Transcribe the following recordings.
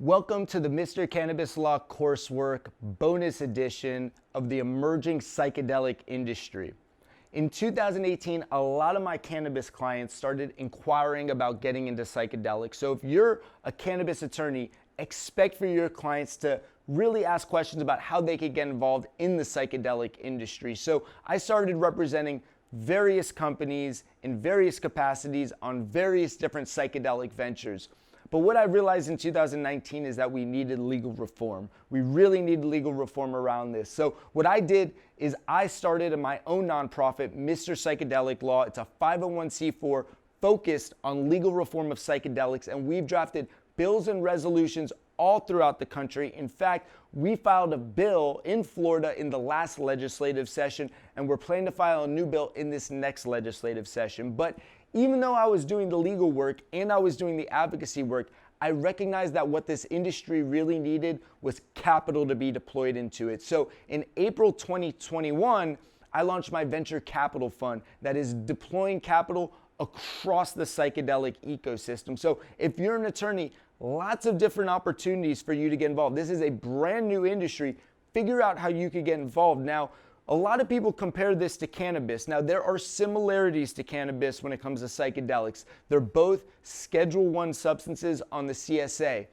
Welcome to the Mr. Cannabis Law coursework bonus edition of the emerging psychedelic industry. In 2018, a lot of my cannabis clients started inquiring about getting into psychedelics. So if you're a cannabis attorney, expect for your clients to really ask questions about how they could get involved in the psychedelic industry. So I started representing various companies in various capacities on various different psychedelic ventures. But what I realized in 2019 is that we needed legal reform. We really need legal reform around this. So what I did is I started my own nonprofit, Mr. Psychedelic Law. It's a 501c4 focused on legal reform of psychedelics, and we've drafted bills and resolutions all throughout the country. In fact, we filed a bill in Florida in the last legislative session, and we're planning to file a new bill in this next legislative session. But even though I was doing the legal work and I was doing the advocacy work, I recognized that what this industry really needed was capital to be deployed into it. So in April 2021, I launched my venture capital fund that is deploying capital across the psychedelic ecosystem. So if you're an attorney, lots of different opportunities for you to get involved. This is a brand new industry. Figure out how you could get involved. Now, a lot of people compare this to cannabis. Now, there are similarities to cannabis when it comes to psychedelics. They're both Schedule I substances on the CSA.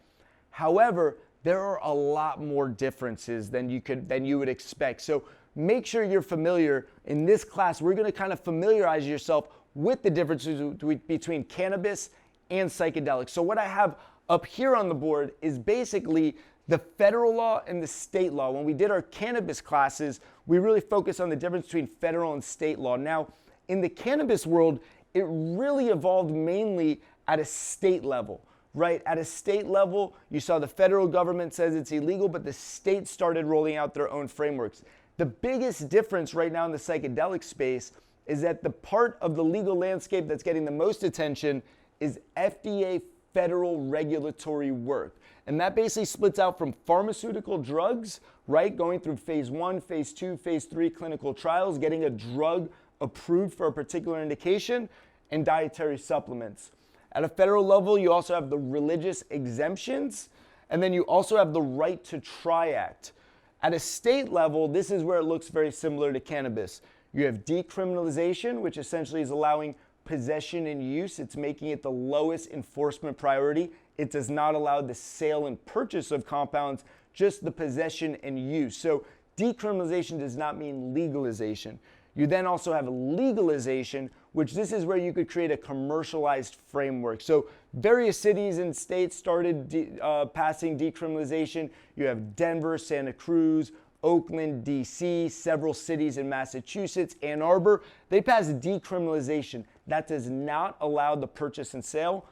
However, there are a lot more differences than you would expect. So make sure you're familiar. In this class, we're going to kind of familiarize yourself with the differences between cannabis and psychedelics. So what I have up here on the board is basically the federal law and the state law. When we did our cannabis classes, we really focused on the difference between federal and state law. Now, in the cannabis world, it really evolved mainly at a state level, right? At a state level, you saw the federal government says it's illegal, but the states started rolling out their own frameworks. The biggest difference right now in the psychedelic space is that the part of the legal landscape that's getting the most attention is FDA federal regulatory work. And that basically splits out from pharmaceutical drugs, right? Going through phase 1, phase 2, phase 3 clinical trials, getting a drug approved for a particular indication, and dietary supplements. At a federal level, you also have the religious exemptions, and then you also have the Right to Try Act. At a state level, this is where it looks very similar to cannabis. You have decriminalization, which essentially is allowing possession and use. It's making it the lowest enforcement priority. It does not allow the sale and purchase of compounds, just the possession and use. So decriminalization does not mean legalization. You then also have legalization, which this is where you could create a commercialized framework. So various cities and states started passing decriminalization. You have Denver, Santa Cruz, Oakland, DC, several cities in Massachusetts, Ann Arbor. They passed decriminalization. That does not allow the purchase and sale.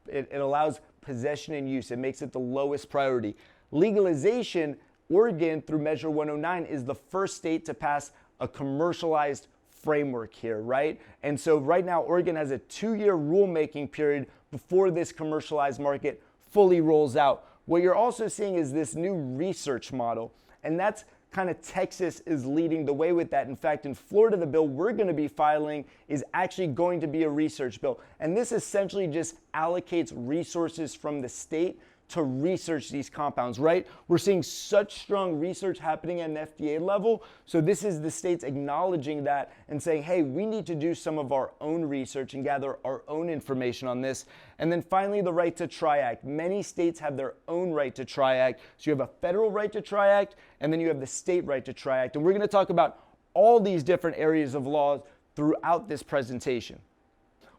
It allows possession and use. It makes it the lowest priority. Legalization, Oregon through Measure 109 is the first state to pass a commercialized framework here, right? And so right now, Oregon has a 2-year rulemaking period before this commercialized market fully rolls out. What you're also seeing is this new research model, and that's kind of Texas is leading the way with that. In fact, in Florida, the bill we're going to be filing is actually going to be a research bill. And this essentially just allocates resources from the state to research these compounds, right? We're seeing such strong research happening at an FDA level. So this is the states acknowledging that and saying, hey, we need to do some of our own research and gather our own information on this. And then finally, the Right to Try Act. Many states have their own Right to Try Act. So you have a federal Right to Try Act, and then you have the state Right to Try Act. And we're going to talk about all these different areas of law throughout this presentation.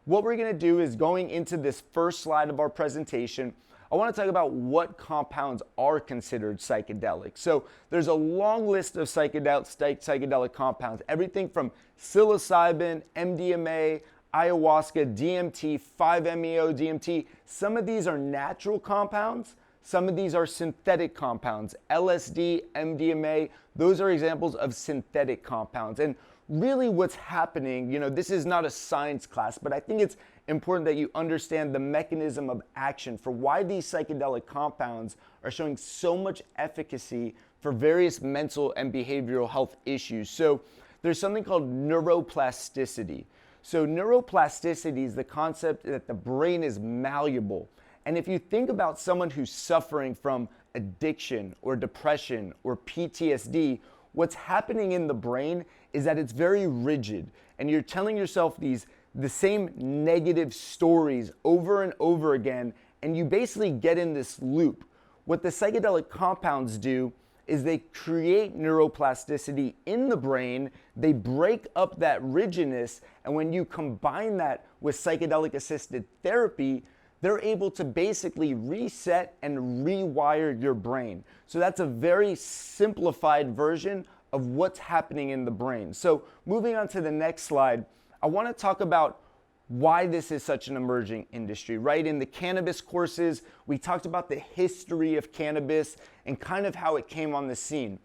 What we're going to do is going into this first slide of our presentation, I want to talk about what compounds are considered psychedelic. So there's a long list of psychedelic compounds, everything from psilocybin, MDMA, ayahuasca, DMT, 5-MeO-DMT. Some of these are natural compounds. Some of these are synthetic compounds. LSD, MDMA, those are examples of synthetic compounds. And really what's happening, this is not a science class, but I think it's important that you understand the mechanism of action for why these psychedelic compounds are showing so much efficacy for various mental and behavioral health issues. So there's something called neuroplasticity. So neuroplasticity is the concept that the brain is malleable. And if you think about someone who's suffering from addiction or depression or PTSD, what's happening in the brain is that it's very rigid, and you're telling yourself the same negative stories over and over again, and you basically get in this loop. What the psychedelic compounds do is they create neuroplasticity in the brain, they break up that rigidness, and when you combine that with psychedelic-assisted therapy, they're able to basically reset and rewire your brain. So that's a very simplified version of what's happening in the brain. So moving on to the next slide, I want to talk about why this is such an emerging industry, right? In the cannabis courses, we talked about the history of cannabis and kind of how it came on the scene.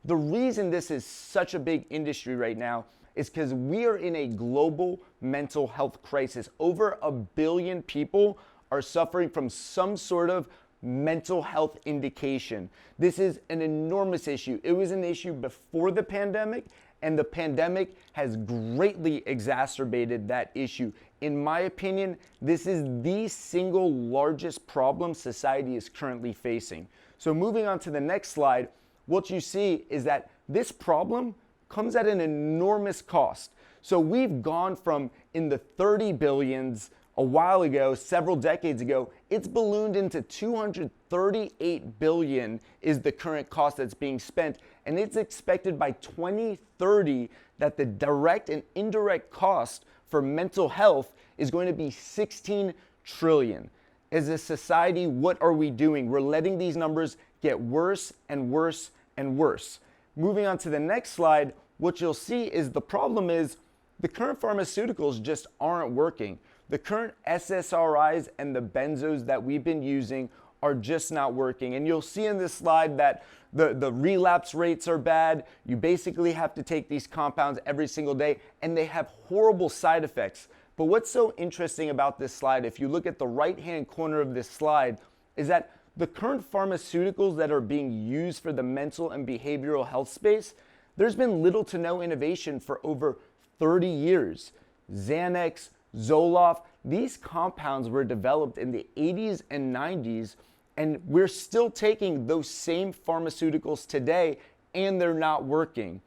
The reason this is such a big industry right now is because we are in a global mental health crisis. Over 1 billion people are suffering from some sort of mental health indication. This is an enormous issue. It was an issue before the pandemic, and the pandemic has greatly exacerbated that issue. In my opinion, this is the single largest problem society is currently facing. So moving on to the next slide, what you see is that this problem comes at an enormous cost. So we've gone from in the 30 billions a while ago, several decades ago, it's ballooned into 238 billion is the current cost that's being spent. And it's expected by 2030 that the direct and indirect cost for mental health is going to be 16 trillion. As a society, what are we doing? We're letting these numbers get worse and worse and worse. Moving on to the next slide, what you'll see is the problem is the current pharmaceuticals just aren't working. The current SSRIs and the benzos that we've been using are just not working. And you'll see in this slide that the relapse rates are bad. You basically have to take these compounds every single day, and they have horrible side effects. But what's so interesting about this slide, if you look at the right-hand corner of this slide, is that the current pharmaceuticals that are being used for the mental and behavioral health space, there's been little to no innovation for over 30 years. Xanax, Zoloft, these compounds were developed in the 80s and 90s, and we're still taking those same pharmaceuticals today, and they're not working.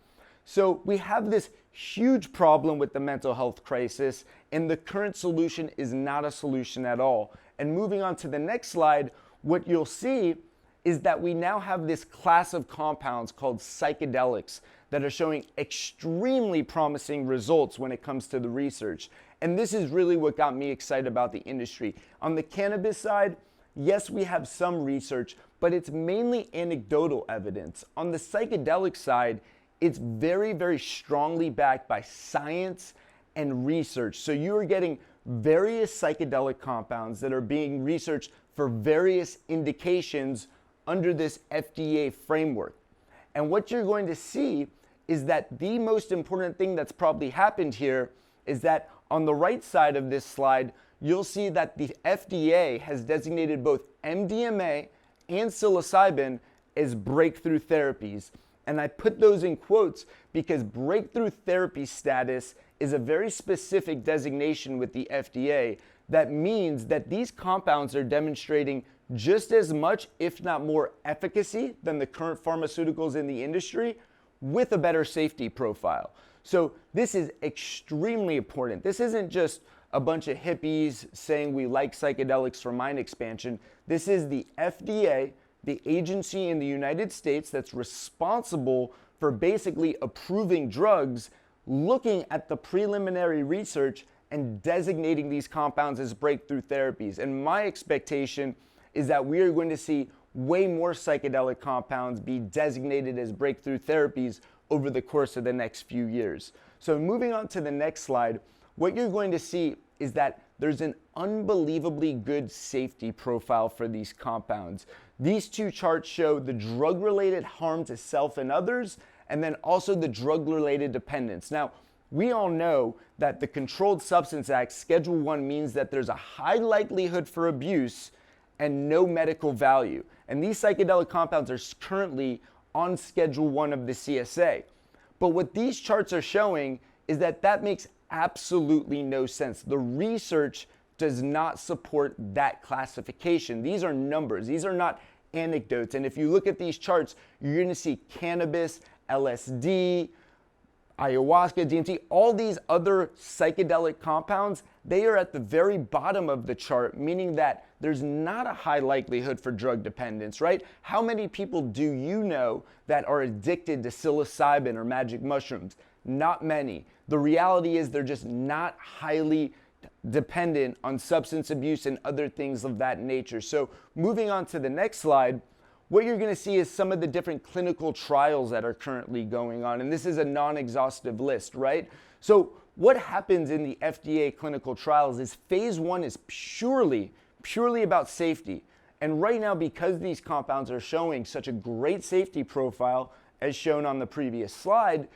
So we have this huge problem with the mental health crisis, and the current solution is not a solution at all. And moving on to the next slide, what you'll see is that we now have this class of compounds called psychedelics that are showing extremely promising results when it comes to the research. And this is really what got me excited about the industry. On the cannabis side, yes, we have some research, but it's mainly anecdotal evidence. On the psychedelic side, it's very, very strongly backed by science and research. So you are getting various psychedelic compounds that are being researched for various indications under this FDA framework. And what you're going to see is that the most important thing that's probably happened here is that on the right side of this slide, you'll see that the FDA has designated both MDMA and psilocybin as breakthrough therapies. And I put those in quotes because breakthrough therapy status is a very specific designation with the FDA that means that these compounds are demonstrating just as much, if not more, efficacy than the current pharmaceuticals in the industry with a better safety profile. So this is extremely important. This isn't just a bunch of hippies saying we like psychedelics for mind expansion. This is the FDA, the agency in the United States that's responsible for basically approving drugs, looking at the preliminary research and designating these compounds as breakthrough therapies. And my expectation is that we are going to see way more psychedelic compounds be designated as breakthrough therapies over the course of the next few years. So moving on to the next slide, what you're going to see is that there's an unbelievably good safety profile for these compounds. These two charts show the drug-related harm to self and others, and then also the drug-related dependence. Now, we all know that the Controlled Substance Act, Schedule 1, means that there's a high likelihood for abuse and no medical value. And these psychedelic compounds are currently on Schedule 1 of the CSA. But what these charts are showing is that that makes absolutely no sense. The research does not support that classification. These are numbers. These are not anecdotes. And if you look at these charts, you're going to see cannabis, LSD, ayahuasca, DMT, all these other psychedelic compounds, they are at the very bottom of the chart, meaning that there's not a high likelihood for drug dependence, right? How many people do you know that are addicted to psilocybin or magic mushrooms? Not many. The reality is they're just not highly dependent on substance abuse and other things of that nature. So moving on to the next slide, what you're going to see is some of the different clinical trials that are currently going on. And this is a non-exhaustive list, right? So what happens in the FDA clinical trials is phase 1 is purely about safety. And right now, because these compounds are showing such a great safety profile, as shown on the previous slide,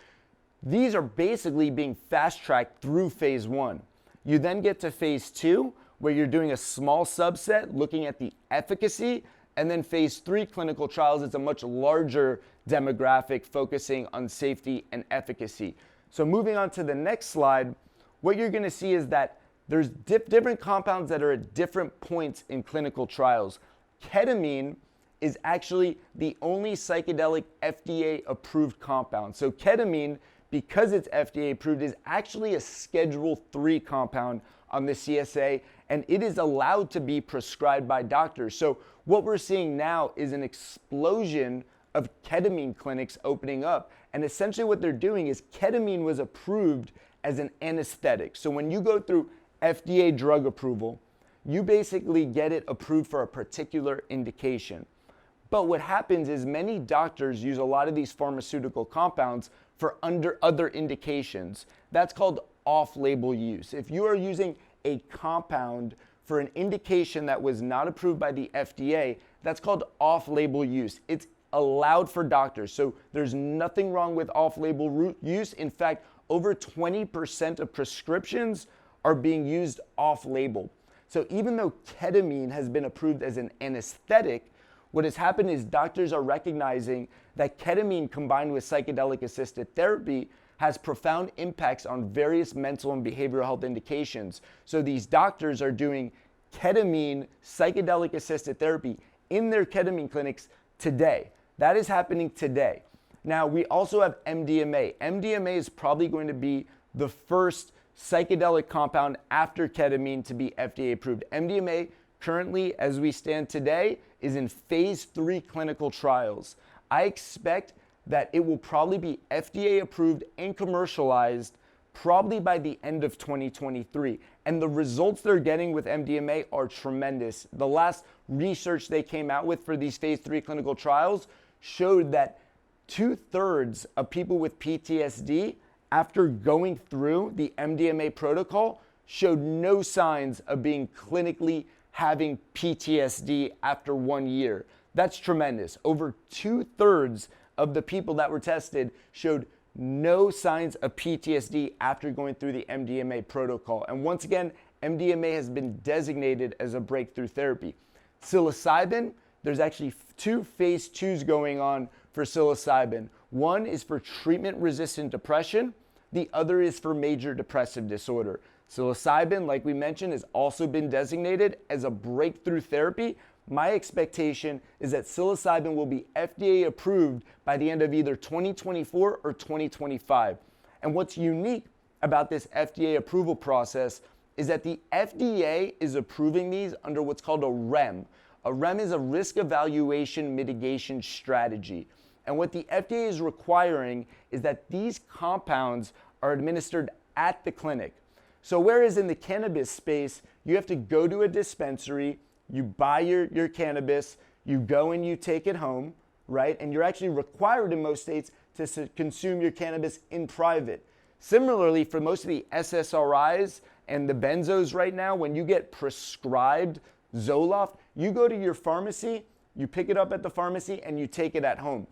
these are basically being fast-tracked through phase 1. You then get to phase 2, where you're doing a small subset looking at the efficacy, and then phase 3 clinical trials is a much larger demographic focusing on safety and efficacy. So moving on to the next slide, what you're going to see is that there's different compounds that are at different points in clinical trials. Ketamine is actually the only psychedelic FDA approved compound. So ketamine, because it's FDA approved, is actually a Schedule 3 compound on the CSA, and it is allowed to be prescribed by doctors. So what we're seeing now is an explosion of ketamine clinics opening up. And essentially what they're doing is ketamine was approved as an anesthetic. So when you go through FDA drug approval, you basically get it approved for a particular indication. But what happens is many doctors use a lot of these pharmaceutical compounds for other indications. That's called off-label use. If you are using a compound for an indication that was not approved by the FDA, that's called off-label use. It's allowed for doctors. So there's nothing wrong with off-label use. In fact, over 20% of prescriptions are being used off-label. So even though ketamine has been approved as an anesthetic, what has happened is doctors are recognizing that ketamine combined with psychedelic-assisted therapy has profound impacts on various mental and behavioral health indications. So these doctors are doing ketamine psychedelic-assisted therapy in their ketamine clinics today. That is happening today. Now, we also have MDMA. MDMA is probably going to be the first psychedelic compound after ketamine to be FDA approved. MDMA currently, as we stand today, is in phase 3 clinical trials. I expect that it will probably be FDA approved and commercialized probably by the end of 2023. And the results they're getting with MDMA are tremendous. The last research they came out with for these phase 3 clinical trials showed that 2/3 of people with PTSD, after going through the MDMA protocol, showed no signs of being clinically having PTSD after 1 year. That's tremendous. Over 2/3 of the people that were tested showed no signs of PTSD after going through the MDMA protocol. And once again, MDMA has been designated as a breakthrough therapy. Psilocybin, there's actually 2 phase 2s going on for psilocybin. One is for treatment-resistant depression. The other is for major depressive disorder. Psilocybin, like we mentioned, has also been designated as a breakthrough therapy. My expectation is that psilocybin will be FDA approved by the end of either 2024 or 2025. And what's unique about this FDA approval process is that the FDA is approving these under what's called a REM. A REM is a risk evaluation mitigation strategy. And what the FDA is requiring is that these compounds are administered at the clinic. So whereas in the cannabis space, you have to go to a dispensary, you buy your cannabis, you go and you take it home, right? And you're actually required in most states to consume your cannabis in private. Similarly, for most of the SSRIs and the benzos right now, when you get prescribed Zoloft, you go to your pharmacy, you pick it up at the pharmacy, and you take it at home.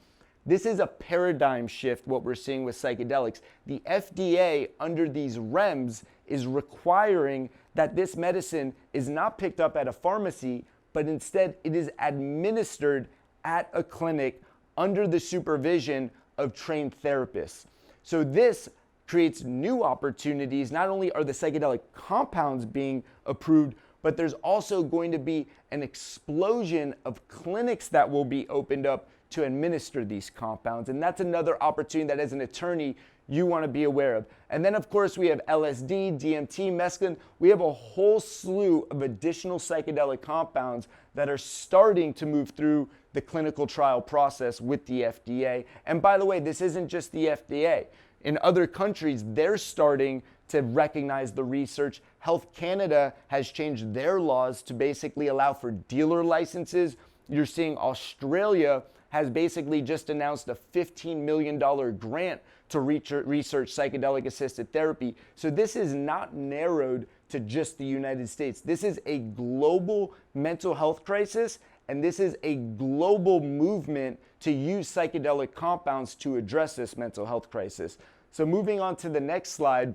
This is a paradigm shift, what we're seeing with psychedelics. The FDA, under these REMs, is requiring that this medicine is not picked up at a pharmacy, but instead it is administered at a clinic under the supervision of trained therapists. So this creates new opportunities. Not only are the psychedelic compounds being approved, but there's also going to be an explosion of clinics that will be opened up to administer these compounds. And that's another opportunity that as an attorney, you want to be aware of. And then of course we have LSD, DMT, mescaline. We have a whole slew of additional psychedelic compounds that are starting to move through the clinical trial process with the FDA. And by the way, this isn't just the FDA. In other countries, they're starting to recognize the research. Health Canada has changed their laws to basically allow for dealer licenses. You're seeing Australia has basically just announced a $15 million grant to research psychedelic assisted therapy. So this is not narrowed to just the United States. This is a global mental health crisis, and this is a global movement to use psychedelic compounds to address this mental health crisis. So moving on to the next slide,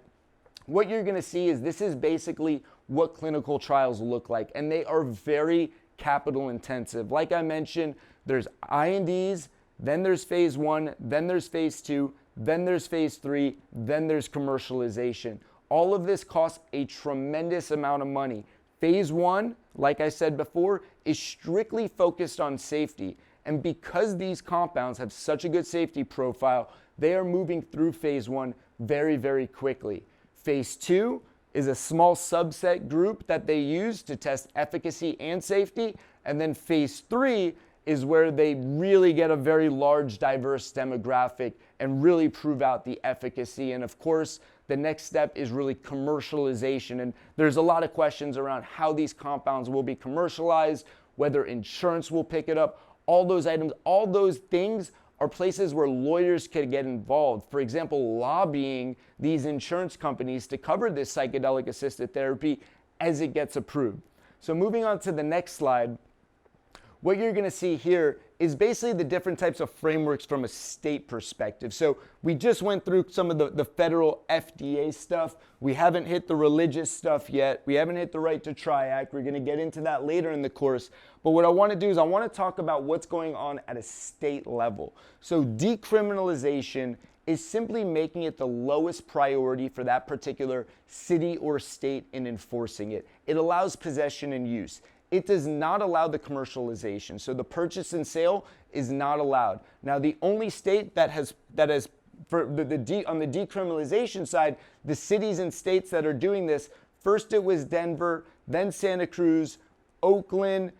what you're gonna see is this is basically what clinical trials look like, and they are very capital intensive. Like I mentioned, there's INDs, then there's phase 1, then there's phase 2, then there's phase 3, then there's commercialization. All of this costs a tremendous amount of money. Phase 1, like I said before, is strictly focused on safety. And because these compounds have such a good safety profile, they are moving through phase 1 very, very quickly. Phase 2 is a small subset group that they use to test efficacy and safety. And then phase 3 is where they really get a very large, diverse demographic and really prove out the efficacy. And of course, the next step is really commercialization. And there's a lot of questions around how these compounds will be commercialized, whether insurance will pick it up, all those items, all those things are places where lawyers can get involved. For example, lobbying these insurance companies to cover this psychedelic assisted therapy as it gets approved. So moving on to the next slide, what you're gonna see here is basically the different types of frameworks from a state perspective. So we just went through some of the federal FDA stuff. We haven't hit the religious stuff yet. We haven't hit the Right to Try Act. We're gonna get into that later in the course. But what I wanna do is I wanna talk about what's going on at a state level. So decriminalization is simply making it the lowest priority for that particular city or state in enforcing it. It allows possession and use. It does not allow the commercialization. So the purchase and sale is not allowed. Now, the only state that has for on the decriminalization side, the cities and states that are doing this, first it was Denver, then Santa Cruz, Oakland,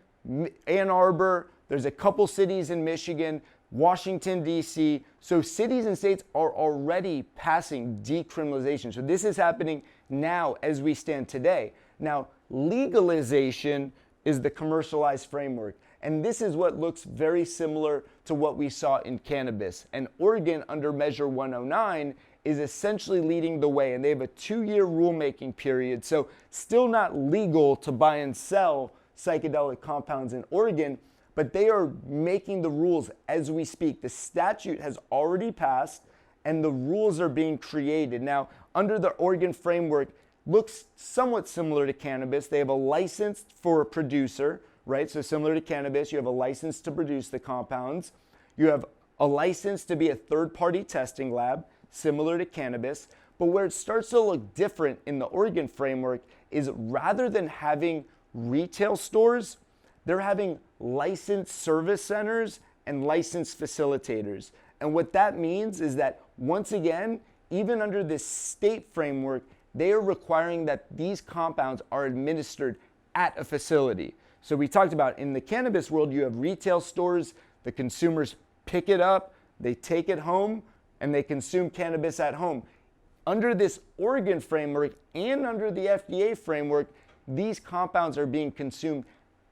Ann Arbor. There's a couple cities in Michigan, Washington, D.C. So cities and states are already passing decriminalization. So this is happening now as we stand today. Now, legalization is the commercialized framework. And this is what looks very similar to what we saw in cannabis. And Oregon, under Measure 109, is essentially leading the way. And they have a 2-year rulemaking period. So still not legal to buy and sell psychedelic compounds in Oregon, but they are making the rules as we speak. The statute has already passed and the rules are being created. Now, under the Oregon framework, looks somewhat similar to cannabis. They have a license for a producer, right? So similar to cannabis, you have a license to produce the compounds. You have a license to be a third-party testing lab, similar to cannabis. But where it starts to look different in the Oregon framework is rather than having retail stores, they're having licensed service centers and licensed facilitators. And what that means is that, once again, even under this state framework, they are requiring that these compounds are administered at a facility. So we talked about in the cannabis world, you have retail stores, the consumers pick it up, they take it home, and they consume cannabis at home. Under this Oregon framework and under the FDA framework, these compounds are being consumed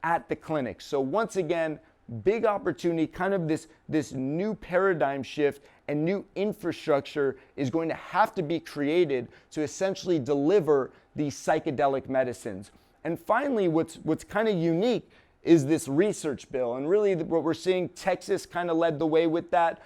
at the clinic. So once again, big opportunity, kind of this new paradigm shift and new infrastructure is going to have to be created to essentially deliver these psychedelic medicines. And finally, what's kind of unique is this research bill. And really what we're seeing, Texas kind of led the way with that.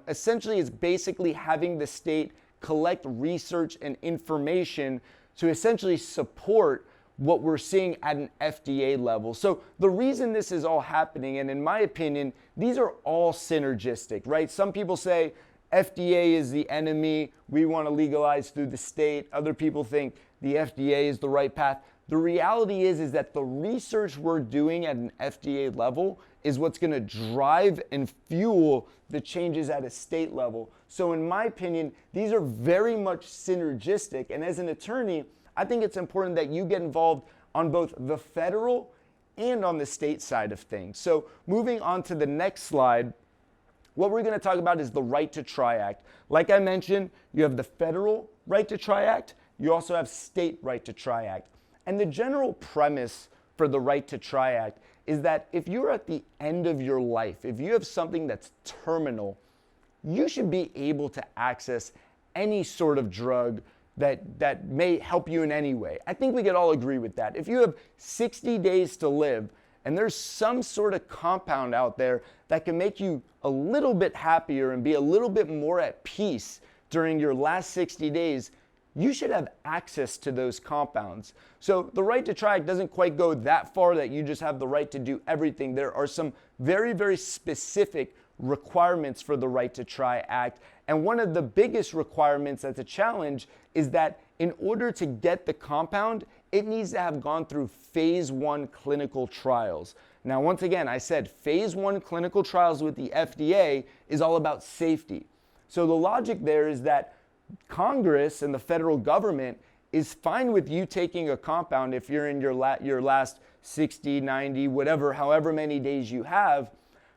Essentially, it's basically having the state collect research and information to essentially support what we're seeing at an FDA level. So the reason this is all happening, and in my opinion, these are all synergistic, right? Some people say FDA is the enemy. We want to legalize through the state. Other people think the FDA is the right path. The reality is that the research we're doing at an FDA level is what's going to drive and fuel the changes at a state level. So in my opinion, these are very much synergistic. And as an attorney, I think it's important that you get involved on both the federal and on the state side of things. So moving on to the next slide, what we're going to talk about is the Right to Try Act. Like I mentioned, you have the federal Right to Try Act. You also have state Right to Try Act. And the general premise for the Right to Try Act is that if you're at the end of your life, if you have something that's terminal, you should be able to access any sort of drug that may help you in any way. I think we could all agree with that. If you have 60 days to live and there's some sort of compound out there that can make you a little bit happier and be a little bit more at peace during your last 60 days, you should have access to those compounds. So the Right to Try Act doesn't quite go that far that you just have the right to do everything. There are some very, very specific requirements for the Right to Try Act. And one of the biggest requirements that's a challenge is that in order to get the compound, it needs to have gone through phase 1 clinical trials. Now, once again, I said phase 1 clinical trials with the FDA is all about safety. So the logic there is that Congress and the federal government is fine with you taking a compound if you're in your last 60, 90, whatever, however many days you have.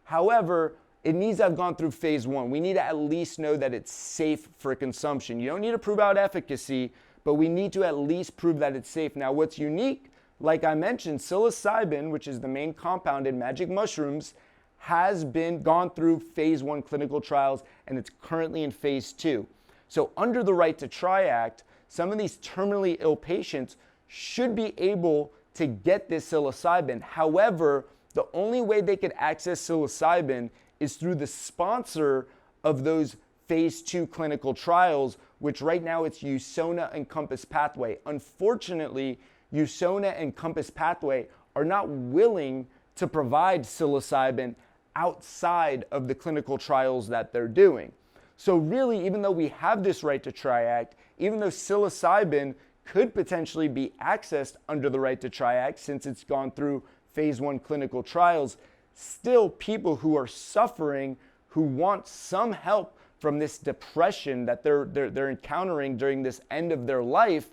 However, it needs to have gone through phase 1. We need to at least know that it's safe for consumption. You don't need to prove out efficacy, but we need to at least prove that it's safe. Now, what's unique, like I mentioned, psilocybin, which is the main compound in magic mushrooms, has been gone through phase 1 clinical trials, and it's currently in phase 2. So under the Right to Try Act, some of these terminally ill patients should be able to get this psilocybin. However, the only way they could access psilocybin is through the sponsor of those phase 2 clinical trials, which right now it's USONA and Compass Pathway. Unfortunately, USONA and Compass Pathway are not willing to provide psilocybin outside of the clinical trials that they're doing. So really, even though we have this Right to Try Act, even though psilocybin could potentially be accessed under the Right to Try Act since it's gone through phase 1 clinical trials, still people who are suffering, who want some help from this depression that they're encountering during this end of their life,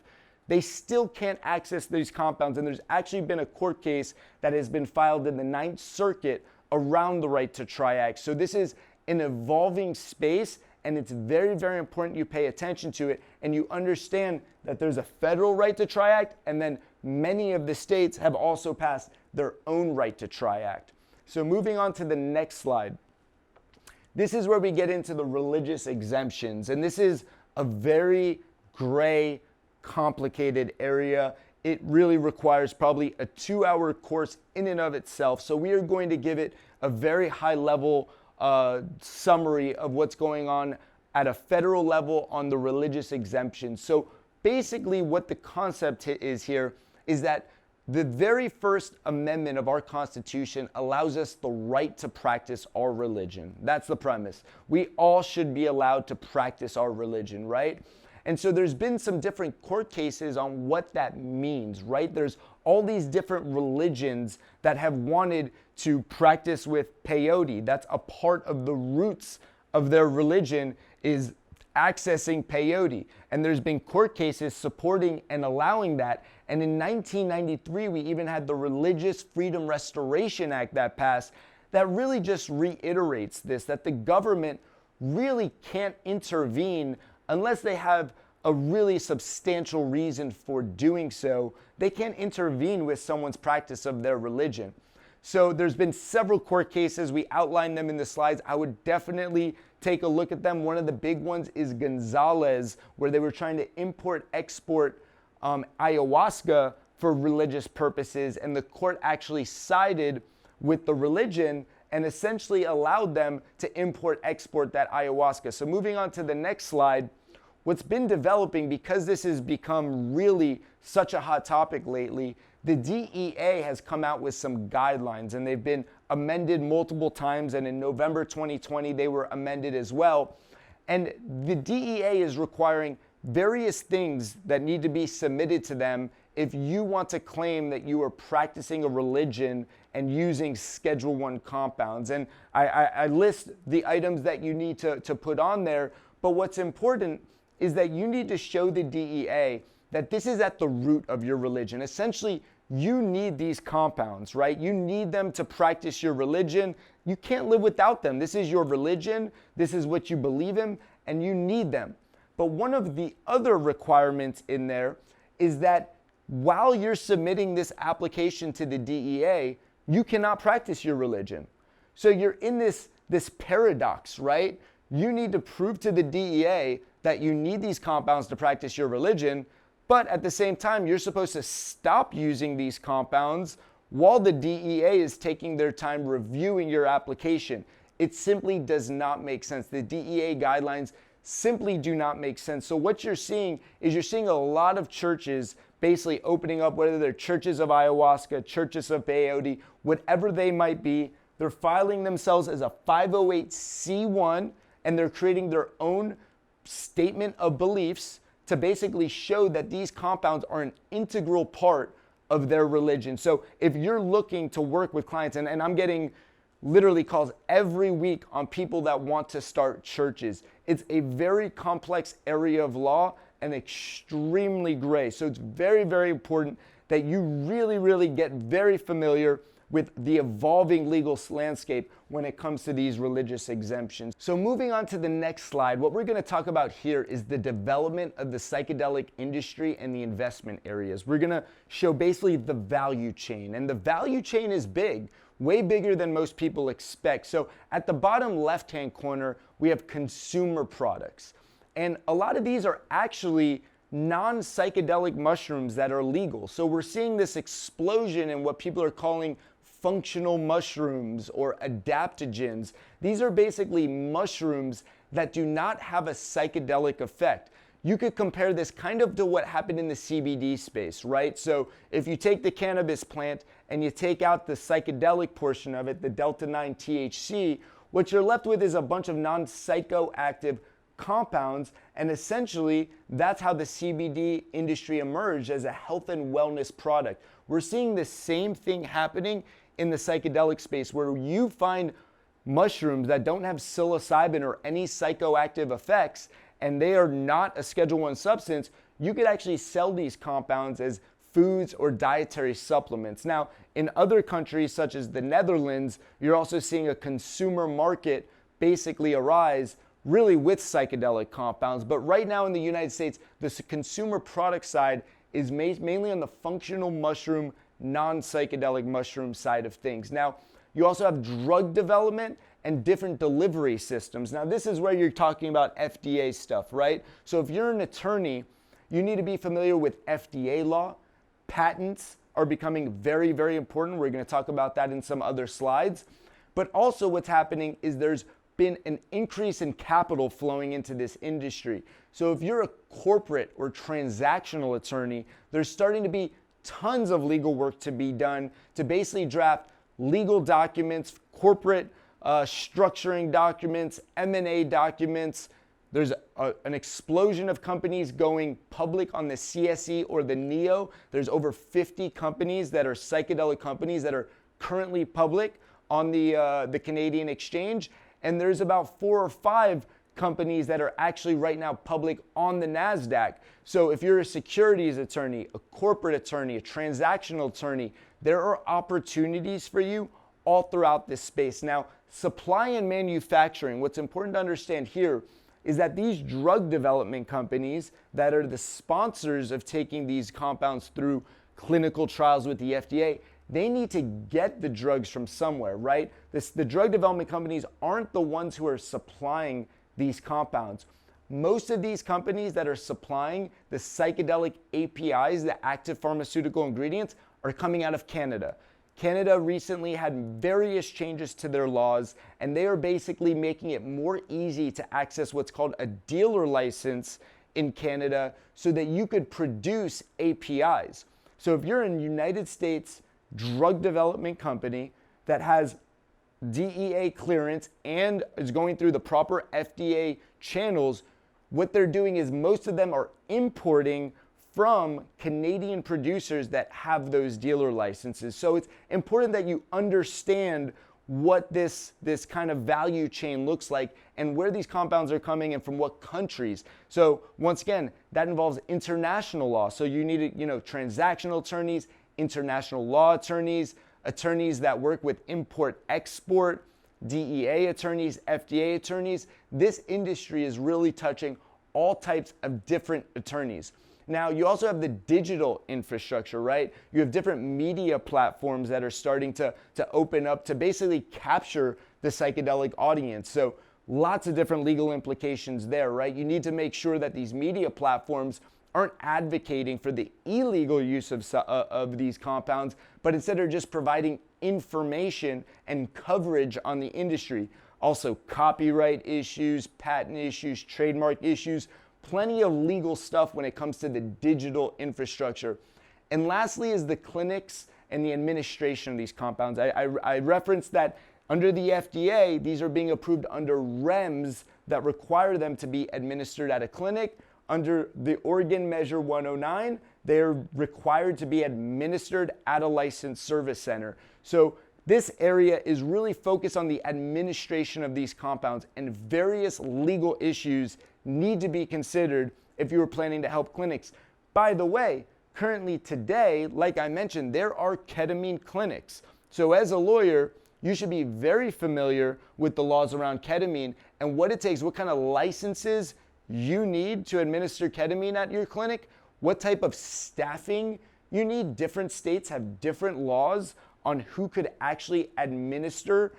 they still can't access these compounds. And there's actually been a court case that has been filed in the Ninth Circuit around the Right to Try Act. So this is an evolving space, and it's very, very important you pay attention to it and you understand that there's a federal Right to Try Act, and then many of the states have also passed their own Right to Try Act. So moving on to the next slide. This is where we get into the religious exemptions, and this is a very gray, complicated area. It really requires probably a 2-hour course in and of itself. So we are going to give it a very high level summary of what's going on at a federal level on the religious exemption. So basically what the concept is here is that the very first amendment of our Constitution allows us the right to practice our religion. That's the premise. We all should be allowed to practice our religion, right? And so there's been some different court cases on what that means, right? There's all these different religions that have wanted to practice with peyote. That's a part of the roots of their religion, is accessing peyote. And there's been court cases supporting and allowing that. And in 1993, we even had the Religious Freedom Restoration Act that passed that really just reiterates this, that the government really can't intervene unless they have a really substantial reason for doing so. They can't intervene with someone's practice of their religion. So there's been several court cases. We outlined them in the slides. I would definitely take a look at them. One of the big ones is Gonzalez, where they were trying to export ayahuasca for religious purposes, and the court actually sided with the religion and essentially allowed them to export that ayahuasca. So moving on to the next slide, what's been developing, because this has become really such a hot topic lately, the DEA has come out with some guidelines, and they've been amended multiple times, and in November 2020 they were amended as well. And the DEA is requiring various things that need to be submitted to them if you want to claim that you are practicing a religion and using Schedule I compounds. And I list the items that you need to put on there, but what's important is that you need to show the DEA that this is at the root of your religion. Essentially, you need these compounds, right? You need them to practice your religion. You can't live without them. This is your religion. This is what you believe in, and you need them. But one of the other requirements in there is that while you're submitting this application to the DEA, you cannot practice your religion. So you're in this paradox, right? You need to prove to the DEA that you need these compounds to practice your religion, but at the same time, you're supposed to stop using these compounds while the DEA is taking their time reviewing your application. It simply does not make sense. The DEA guidelines simply do not make sense. So what you're seeing is you're seeing a lot of churches basically opening up, whether they're churches of ayahuasca, churches of peyote, whatever they might be. They're filing themselves as a 508c1, and they're creating their own statement of beliefs to basically show that these compounds are an integral part of their religion. So if you're looking to work with clients, and I'm getting literally calls every week on people that want to start churches. It's a very complex area of law and extremely gray. So it's very, very important that you really get very familiar with the evolving legal landscape when it comes to these religious exemptions. So moving on to the next slide, what we're going to talk about here is the development of the psychedelic industry and the investment areas. We're going to show basically the value chain, and the value chain is big, way bigger than most people expect. So at the bottom left-hand corner, we have consumer products, and a lot of these are actually non-psychedelic mushrooms that are legal. So we're seeing this explosion in what people are calling functional mushrooms or adaptogens. These are basically mushrooms that do not have a psychedelic effect. You could compare this kind of to what happened in the CBD space, right? So if you take the cannabis plant and you take out the psychedelic portion of it, the delta-9 THC, what you're left with is a bunch of non-psychoactive compounds, and essentially that's how the CBD industry emerged as a health and wellness product. We're seeing the same thing happening in the psychedelic space, where you find mushrooms that don't have psilocybin or any psychoactive effects, and they are not a Schedule I substance. You could actually sell these compounds as foods or dietary supplements. Now, in other countries such as the Netherlands, you're also seeing a consumer market basically arise really with psychedelic compounds. But right now in the United States, the consumer product side is mainly on the functional mushroom, non-psychedelic mushroom side of things. Now, you also have drug development and different delivery systems. Now, this is where you're talking about FDA stuff, right? So if you're an attorney, you need to be familiar with FDA law. Patents are becoming very, very important. We're going to talk about that in some other slides. But also what's happening is there's been an increase in capital flowing into this industry. So if you're a corporate or transactional attorney, there's starting to be tons of legal work to be done to basically draft legal documents, corporate structuring documents, M&A documents. There's an explosion of companies going public on the CSE or the NEO. There's over 50 companies that are psychedelic companies that are currently public on the Canadian exchange. And there's about 4 or 5 companies that are actually right now public on the NASDAQ. So if you're a securities attorney, a corporate attorney, a transactional attorney, there are opportunities for you all throughout this space. Now, supply and manufacturing, what's important to understand here is that these drug development companies that are the sponsors of taking these compounds through clinical trials with the FDA, they need to get the drugs from somewhere, right? The drug development companies aren't the ones who are supplying these compounds. Most of these companies that are supplying the psychedelic APIs, the active pharmaceutical ingredients, are coming out of Canada. Canada recently had various changes to their laws, and they are basically making it more easy to access what's called a dealer license in Canada so that you could produce APIs. So if you're a United States drug development company that has DEA clearance and is going through the proper FDA channels, what they're doing is most of them are importing from Canadian producers that have those dealer licenses. So it's important that you understand what this kind of value chain looks like and where these compounds are coming and from what countries. So once again, that involves international law. So you need, transactional attorneys, international law attorneys, attorneys that work with import-export, DEA attorneys, FDA attorneys. This industry is really touching all types of different attorneys. Now, you also have the digital infrastructure, right? You have different media platforms that are starting to open up to basically capture the psychedelic audience. So lots of different legal implications there, right? You need to make sure that these media platforms aren't advocating for the illegal use of these compounds, but instead are just providing information and coverage on the industry. Also, copyright issues, patent issues, trademark issues, plenty of legal stuff when it comes to the digital infrastructure. And lastly is the clinics and the administration of these compounds. I referenced that under the FDA, these are being approved under REMS that require them to be administered at a clinic. Under the Oregon Measure 109, they're required to be administered at a licensed service center. So this area is really focused on the administration of these compounds, and various legal issues need to be considered if you were planning to help clinics. By the way, currently today, like I mentioned, there are ketamine clinics. So as a lawyer, you should be very familiar with the laws around ketamine and what it takes, what kind of licenses you need to administer ketamine at your clinic, what type of staffing you need. Different states have different laws on who could actually administer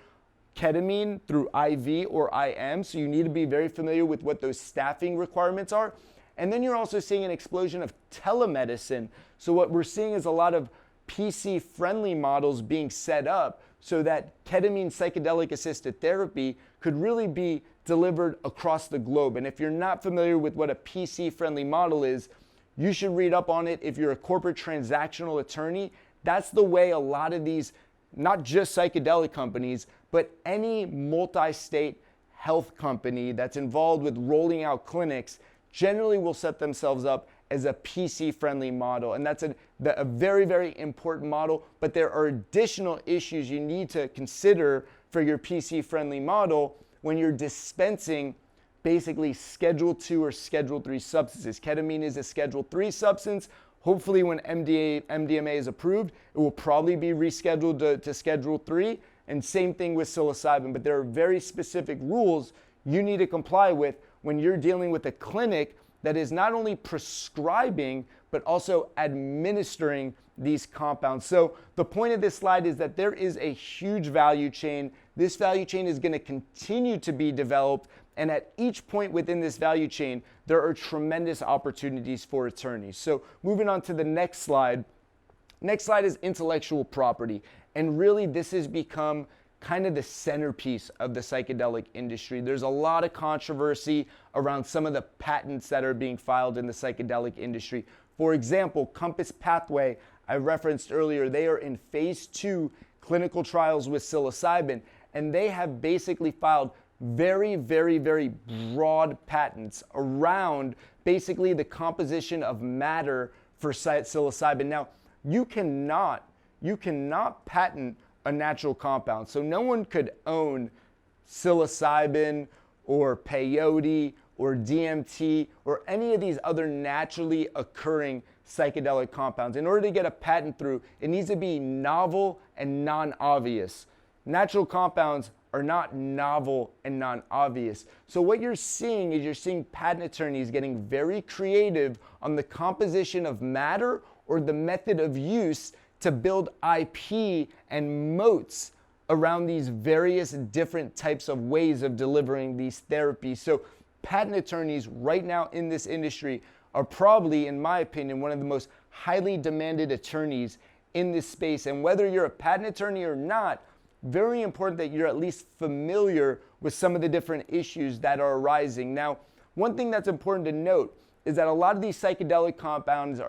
ketamine through IV or IM, so you need to be very familiar with what those staffing requirements are. And then you're also seeing an explosion of telemedicine. So what we're seeing is a lot of PC-friendly models being set up so that ketamine psychedelic assisted therapy could really be delivered across the globe. And if you're not familiar with what a PC-friendly model is, you should read up on it. If you're a corporate transactional attorney, that's the way a lot of these, not just psychedelic companies, but any multi-state health company that's involved with rolling out clinics generally will set themselves up as a PC-friendly model. And that's a very, very important model, but there are additional issues you need to consider for your PC-friendly model when you're dispensing basically Schedule 2 or Schedule 3 substances. Ketamine is a Schedule 3 substance. Hopefully when MDMA is approved, it will probably be rescheduled to Schedule 3, and same thing with psilocybin. But there are very specific rules you need to comply with when you're dealing with a clinic that is not only prescribing, but also administering these compounds. So the point of this slide is that there is a huge value chain. This value chain is going to continue to be developed, and at each point within this value chain, there are tremendous opportunities for attorneys. So moving on to the next slide. Next slide is intellectual property. And really this has become kind of the centerpiece of the psychedelic industry. There's a lot of controversy around some of the patents that are being filed in the psychedelic industry. For example, Compass Pathway, I referenced earlier, they are in phase 2 clinical trials with psilocybin, and they have basically filed very, very, very broad patents around basically the composition of matter for psilocybin. Now, you cannot patent a natural compound. So no one could own psilocybin or peyote or DMT or any of these other naturally occurring psychedelic compounds. In order to get a patent through, it needs to be novel and non-obvious. Natural compounds are not novel and non-obvious. So what you're seeing is you're seeing patent attorneys getting very creative on the composition of matter or the method of use to build IP and moats around these various different types of ways of delivering these therapies. So patent attorneys right now in this industry are probably, in my opinion, one of the most highly demanded attorneys in this space. And whether you're a patent attorney or not, very important that you're at least familiar with some of the different issues that are arising. Now, one thing that's important to note is that a lot of these psychedelic compounds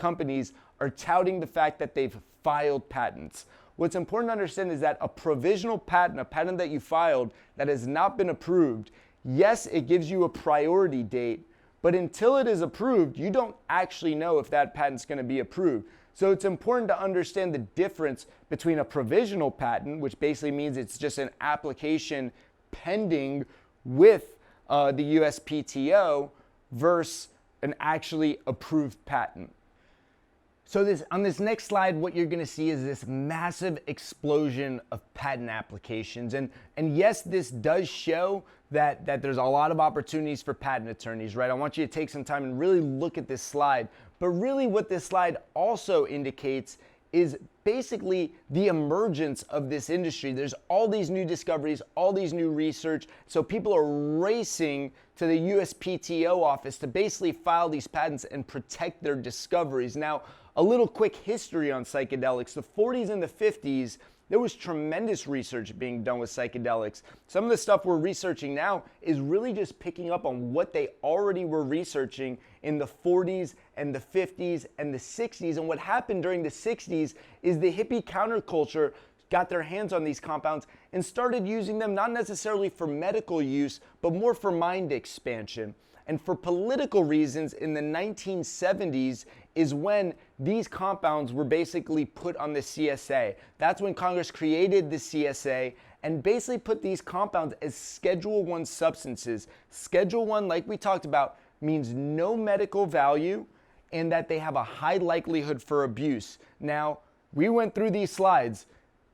companies are touting the fact that they've filed patents. what's important to understand is that a provisional patent, a patent that you filed that has not been approved, yes, it gives you a priority date, but until it is approved, you don't actually know if that patent's going to be approved. So it's important to understand the difference between a provisional patent, which basically means it's just an application pending with the USPTO, versus an actually approved patent. So on this next slide, what you're gonna see is this massive explosion of patent applications. And yes, this does show that there's a lot of opportunities for patent attorneys, right? I want you to take some time and really look at this slide. But really what this slide also indicates is basically the emergence of this industry. There's all these new discoveries, all these new research. So people are racing to the USPTO office to basically file these patents and protect their discoveries. Now, a little quick history on psychedelics. The 40s and the 50s, there was tremendous research being done with psychedelics. Some of the stuff we're researching now is really just picking up on what they already were researching in the 40s and the 50s and the 60s. And what happened during the 60s is the hippie counterculture got their hands on these compounds and started using them not necessarily for medical use, but more for mind expansion. And for political reasons, in the 1970s is when these compounds were basically put on the CSA. That's when Congress created the CSA and basically put these compounds as Schedule I substances. Schedule I, like we talked about, means no medical value and that they have a high likelihood for abuse. Now, we went through these slides.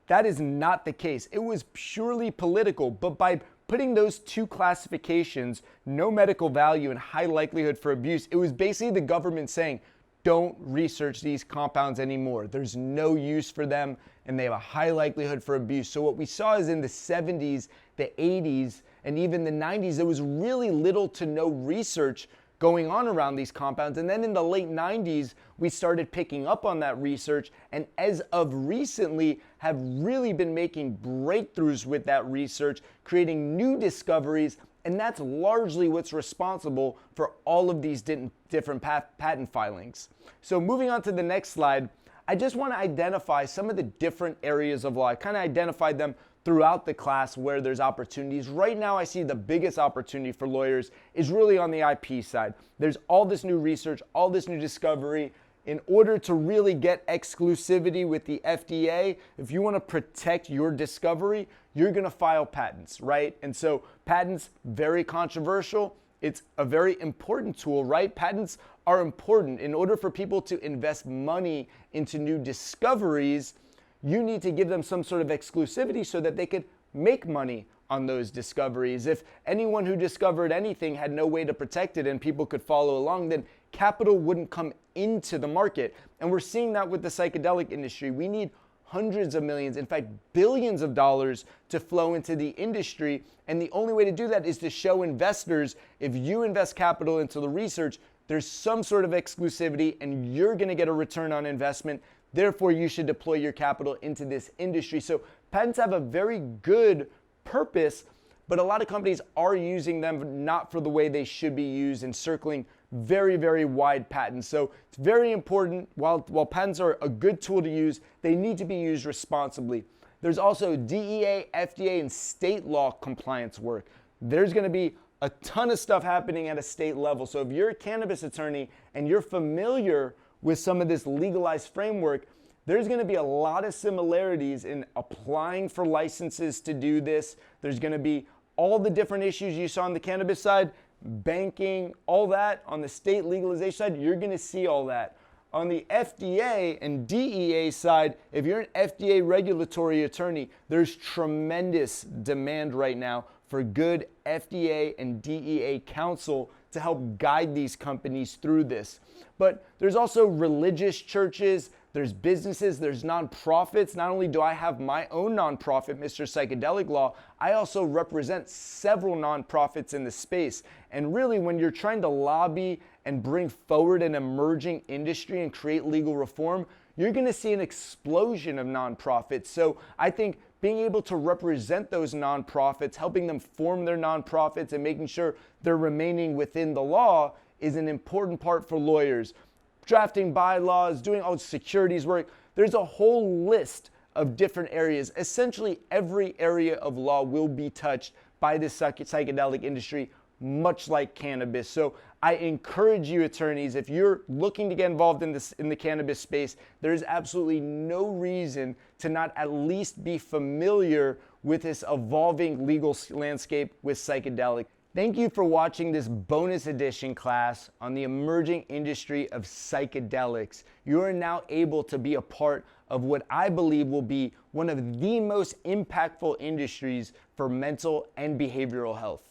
That is not the case. It was purely political, but by putting those two classifications, no medical value and high likelihood for abuse, it was basically the government saying, don't research these compounds anymore. There's no use for them and they have a high likelihood for abuse. So what we saw is in the 70s, the 80s, and even the 90s, there was really little to no research going on around these compounds. And then in the late 90s, we started picking up on that research, and as of recently have really been making breakthroughs with that research, creating new discoveries, and that's largely what's responsible for all of these different patent filings. So moving on to the next slide, I just want to identify some of the different areas of law. I kind of identified them throughout the class where there's opportunities. Right now, I see the biggest opportunity for lawyers is really on the IP side. There's all this new research, all this new discovery. In order to really get exclusivity with the FDA, if you want to protect your discovery, you're going to file patents, right? And so patents, very controversial. It's a very important tool, right? Patents are important. In order for people to invest money into new discoveries, you need to give them some sort of exclusivity so that they could make money on those discoveries. If anyone who discovered anything had no way to protect it and people could follow along, then capital wouldn't come into the market. And we're seeing that with the psychedelic industry. We need hundreds of millions, in fact, billions of dollars to flow into the industry. And the only way to do that is to show investors, if you invest capital into the research, there's some sort of exclusivity and you're going to get a return on investment. Therefore, you should deploy your capital into this industry. So patents have a very good purpose, but a lot of companies are using them not for the way they should be used and circling very, very wide patents. So it's very important. While patents are a good tool to use, they need to be used responsibly. There's also DEA, FDA, and state law compliance work. There's going to be a ton of stuff happening at a state level. So if you're a cannabis attorney and you're familiar with some of this legalized framework, there's going to be a lot of similarities in applying for licenses to do this. There's going to be all the different issues you saw on the cannabis side, banking, all that. On the state legalization side, you're going to see all that. On the FDA and DEA side, if you're an FDA regulatory attorney, there's tremendous demand right now for good FDA and DEA counsel to help guide these companies through this. But there's also religious churches, there's businesses, there's nonprofits. Not only do I have my own nonprofit, Mr. Psychedelic Law, I also represent several nonprofits in the space. And really, when you're trying to lobby and bring forward an emerging industry and create legal reform, you're going to see an explosion of nonprofits. So I think being able to represent those nonprofits, helping them form their nonprofits and making sure they're remaining within the law is an important part for lawyers. Drafting bylaws, doing all the securities work. There's a whole list of different areas. Essentially, every area of law will be touched by the psychedelic industry, much like cannabis. So I encourage you, attorneys, if you're looking to get involved in the cannabis space, there is absolutely no reason to not at least be familiar with this evolving legal landscape with psychedelic. Thank you for watching this bonus edition class on the emerging industry of psychedelics. You are now able to be a part of what I believe will be one of the most impactful industries for mental and behavioral health.